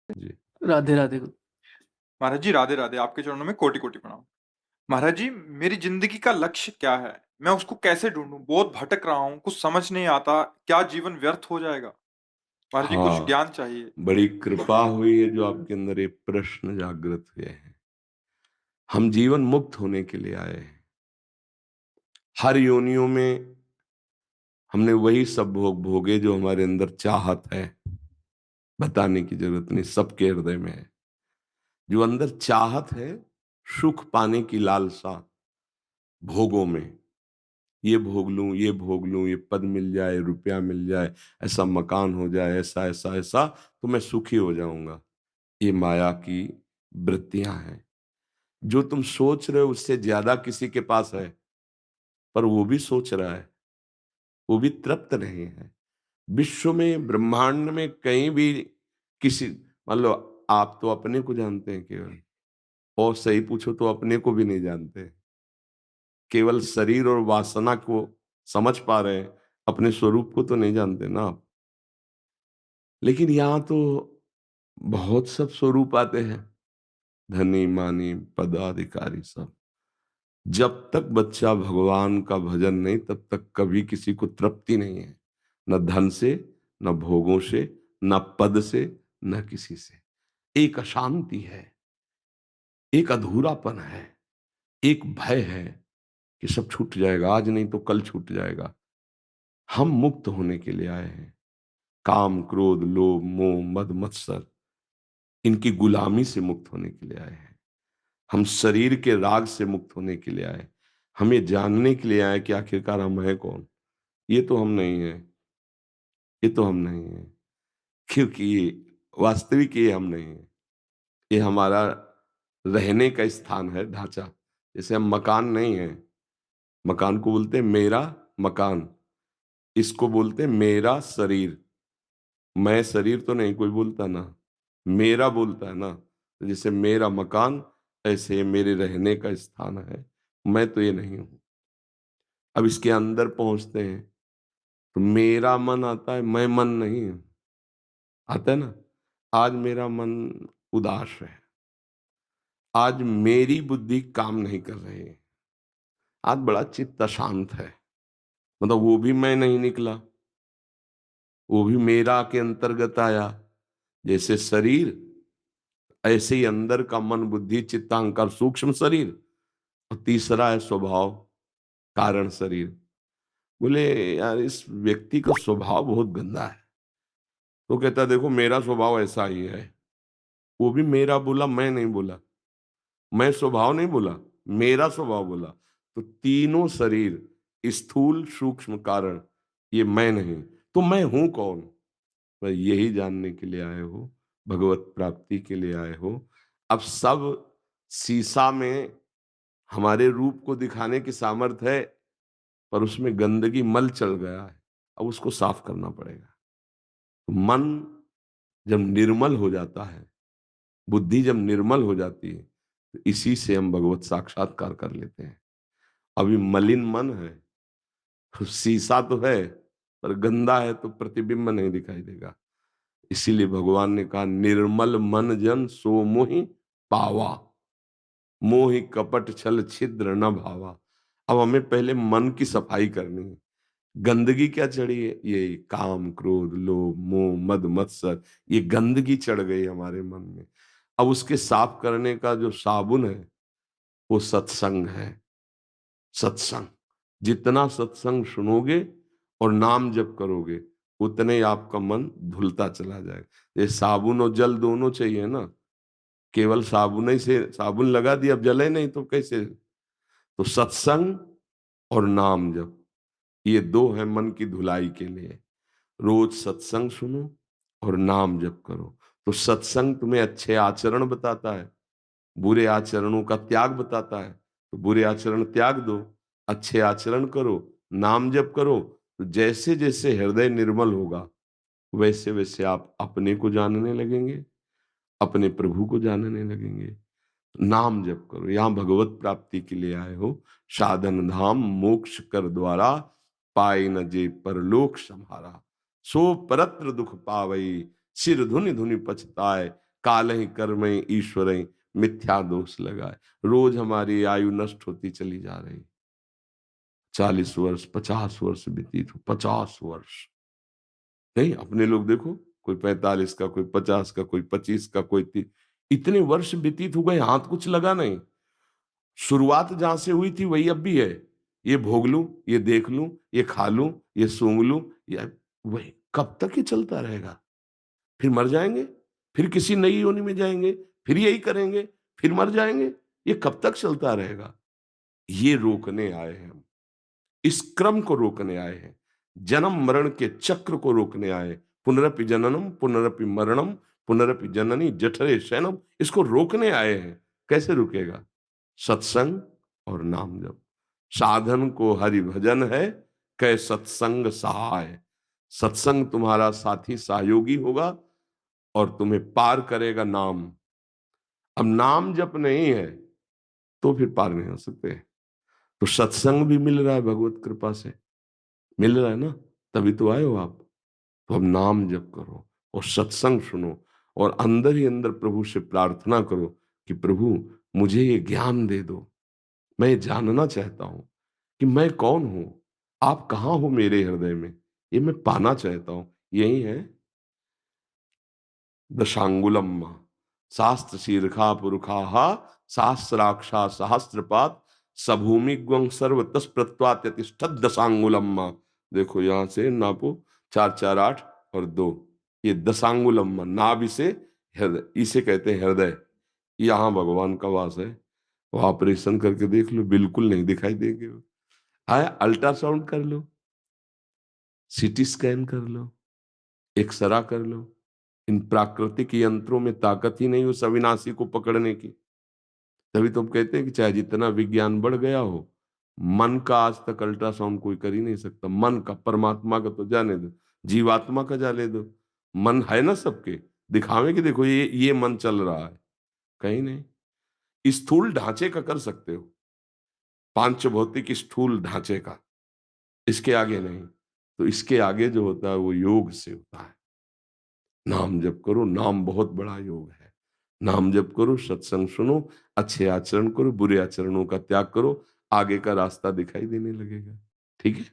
जी। राधे राधे। महाराज जी राधे राधे, आपके चरणों में कोटि कोटि प्रणाम। महाराज जी, मेरी जिंदगी का लक्ष्य क्या है? मैं उसको कैसे ढूंढूं? बहुत भटक रहा हूँ, कुछ समझ नहीं आता। क्या जीवन व्यर्थ हो जाएगा? महाराज जी, कुछ हाँ, ज्ञान चाहिए। बड़ी कृपा हुई है जो आपके अंदर ये प्रश्न जागृत हुए हैं। हम जीवन मुक्त होने के लिए आए हैं। हर योनियों में हमने वही सब भोग भोगे जो हमारे अंदर चाहत है। बताने की जरूरत नहीं, सबके हृदय में है। जो अंदर चाहत है, सुख पाने की लालसा, भोगों में, ये भोग लूं, ये भोग लूं, ये पद मिल जाए, रुपया मिल जाए, ऐसा मकान हो जाए, ऐसा ऐसा ऐसा, तो मैं सुखी हो जाऊंगा। ये माया की वृत्तियां हैं। जो तुम सोच रहे हो उससे ज्यादा किसी के पास है, पर वो भी सोच रहा है, वो भी तृप्त नहीं है। विश्व में, ब्रह्मांड में कहीं भी किसी, मान लो, आप तो अपने को जानते हैं केवल, और सही पूछो तो अपने को भी नहीं जानते। केवल शरीर और वासना को समझ पा रहे हैं, अपने स्वरूप को तो नहीं जानते ना आप। लेकिन यहाँ तो बहुत सब स्वरूप आते हैं, धनी मानी पदाधिकारी सब। जब तक बच्चा भगवान का भजन नहीं, तब तक कभी किसी को तृप्ति नहीं है। न धन से, न भोगों से, न पद से, न किसी से। एक अशांति है, एक अधूरापन है, एक भय है कि सब छूट जाएगा, आज नहीं तो कल छूट जाएगा। हम मुक्त होने के लिए आए हैं। काम, क्रोध, लोभ, मोह, मद, मत्सर, इनकी गुलामी से मुक्त होने के लिए आए हैं। हम शरीर के राग से मुक्त होने के लिए आए। हम ये जानने के लिए आए कि आखिरकार हम हैं कौन। ये तो हम नहीं है, ये तो हम नहीं है, क्योंकि ये वास्तविक, ये हम नहीं है। ये हमारा रहने का स्थान है, ढांचा। जैसे हम मकान नहीं है, मकान को बोलते हैं मेरा मकान, इसको बोलते हैं मेरा शरीर। मैं शरीर तो नहीं कोई बोलता ना, मेरा बोलता है ना। तो जैसे मेरा मकान, ऐसे मेरे रहने का स्थान है। मैं तो ये नहीं हूं। अब इसके अंदर पहुंचते हैं तो मेरा मन आता है, मैं मन नहीं हूं। आता है ना। आज मेरा मन उदास है, आज मेरी बुद्धि काम नहीं कर रही है, आज बड़ा चित्त अशांत है। मतलब वो भी मैं नहीं निकला, वो भी मेरा के अंतर्गत आया। जैसे शरीर, ऐसे ही अंदर का मन, बुद्धि, चित्त, अहंकार, सूक्ष्म शरीर, और तीसरा है स्वभाव, कारण शरीर। बोले यार, इस व्यक्ति का स्वभाव बहुत गंदा है। तो कहता है देखो मेरा स्वभाव ऐसा ही है। वो भी मेरा बोला, मैं नहीं बोला। मैं स्वभाव नहीं बोला, मेरा स्वभाव बोला। तो तीनों शरीर, स्थूल सूक्ष्म कारण, ये मैं नहीं। तो मैं हूं कौन? पर यही जानने के लिए आए हो, भगवत प्राप्ति के लिए आए हो। अब सब शीशा में हमारे रूप को दिखाने की सामर्थ्य है, पर उसमें गंदगी, मल चल गया है। अब उसको साफ करना पड़ेगा। तो मन जब निर्मल हो जाता है, बुद्धि जब निर्मल हो जाती है, तो इसी से हम भगवत साक्षात्कार कर लेते हैं। अभी मलिन मन है, तो शीशा तो है, पर गंदा है तो प्रतिबिंब नहीं दिखाई देगा। इसीलिए भगवान ने कहा, निर्मल मन जन सो मोहि पावा, मोहि कपट छल छिद्र न भावा। अब हमें पहले मन की सफाई करनी है। गंदगी क्या चढ़ी है? ये काम, क्रोध, लोभ, मोह, मद, मत्सर, ये गंदगी चढ़ गई हमारे मन में। अब उसके साफ करने का जो साबुन है, वो सत्संग है। सत्संग, जितना सत्संग सुनोगे और नाम जप करोगे, उतने ही आपका मन धुलता चला जाएगा। ये साबुन और जल दोनों चाहिए ना। केवल साबुन ही से साबुन लगा दिया, अब जले नहीं तो कैसे? तो सत्संग और नाम जप, ये दो है मन की धुलाई के लिए। रोज सत्संग सुनो और नाम जप करो। तो सत्संग तुम्हें अच्छे आचरण बताता है, बुरे आचरणों का त्याग बताता है। तो बुरे आचरण त्याग दो, अच्छे आचरण करो, नाम जप करो। तो जैसे जैसे हृदय निर्मल होगा, वैसे वैसे आप अपने को जानने लगेंगे, अपने प्रभु को जानने लगेंगे। नाम जप करो। यहां भगवत प्राप्ति के लिए आए हो। साधन धाम मोक्ष कर द्वारा, पाए न जे परलोक सम्हारा। सो परत्र दुख पावई, सिर धुनि धुनि पछताए, कालहि कर्महि ईश्वरहि मिथ्या दोष लगाए। रोज हमारी आयु नष्ट होती चली जा रही। 40 वर्ष, 50 वर्ष व्यतीत हो, 50 वर्ष। नहीं, अपने लोग देखो, कोई 45 का, कोई 50 का, कोई 25 का, कोई 30। इतने वर्ष व्यतीत हो गए, हाथ कुछ लगा नहीं। शुरुआत जहां से हुई थी वही अब भी है। ये भोग लूं, ये देख लूं, ये खा लूं, ये सूंघ लूं, या वही कब तक ये चलता रहेगा? फिर मर जाएंगे, फिर किसी नई योनि में जाएंगे, फिर यही करेंगे, फिर मर जाएंगे। ये कब तक चलता रहेगा? ये रोकने आए हैं हम। इस क्रम को रोकने आए हैं। जन्म मरण के चक्र को रोकने आए हैं। पुनरपि जननम पुनरपि मरणम पुनरपि जननी जठरे शयनम, इसको रोकने आए हैं। कैसे रुकेगा? सत्संग और नाम जप। साधन को हरि भजन है, कै सत्संग सहाय। सत्संग तुम्हारा साथी सहयोगी होगा और तुम्हें पार करेगा नाम। अब नाम जप नहीं है तो फिर पार नहीं हो सकते। तो सत्संग भी मिल रहा है भगवत कृपा से, मिल रहा है ना, तभी तो आए हो आप। तो अब नाम जप करो और सत्संग सुनो और अंदर ही अंदर प्रभु से प्रार्थना करो कि प्रभु मुझे ये ज्ञान दे दो। मैं ये जानना चाहता हूं कि मैं कौन हूं, आप कहाँ हो मेरे हृदय में, ये मैं पाना चाहता हूं। यही है दशांगुलम। शास्त्र शीर्षा पुरुषा सहस्राक्षा सहस्त्रपात सभूमि ग्वं सर्व तस्प्रत्वात्यतिष्ठत् दशांगुलम। देखो यहां से नापो, 4 4 8 और 2। ये दशांगुलम नाभि से हृदय, इसे कहते हैं हृदय। यहाँ भगवान का वास है। वो ऑपरेशन करके देख लो, बिल्कुल नहीं दिखाई देंगे वो। हाँ, अल्ट्रासाउंड कर लो, सीटी स्कैन कर लो, एक्सरा कर लो। इन प्राकृतिक यंत्रों में ताकत ही नहीं उस अविनाशी को पकड़ने की। तभी तो हम कहते हैं कि चाहे जितना विज्ञान बढ़ गया हो, मन का आज तक अल्ट्रासाउंड कोई कर ही नहीं सकता। मन का, परमात्मा का तो जाने दो, जीवात्मा का जाने दो। मन है ना सबके, दिखावे कि देखो ये मन चल रहा है, कहीं नहीं। स्थूल ढांचे का कर सकते हो, पांच भौतिक स्थूल ढांचे का, इसके आगे नहीं। तो इसके आगे जो होता है वो योग से होता है। नाम जप करो, नाम बहुत बड़ा योग है। नाम जप करो, सत्संग सुनो, अच्छे आचरण करो, बुरे आचरणों का त्याग करो, आगे का रास्ता दिखाई देने लगेगा। ठीक है?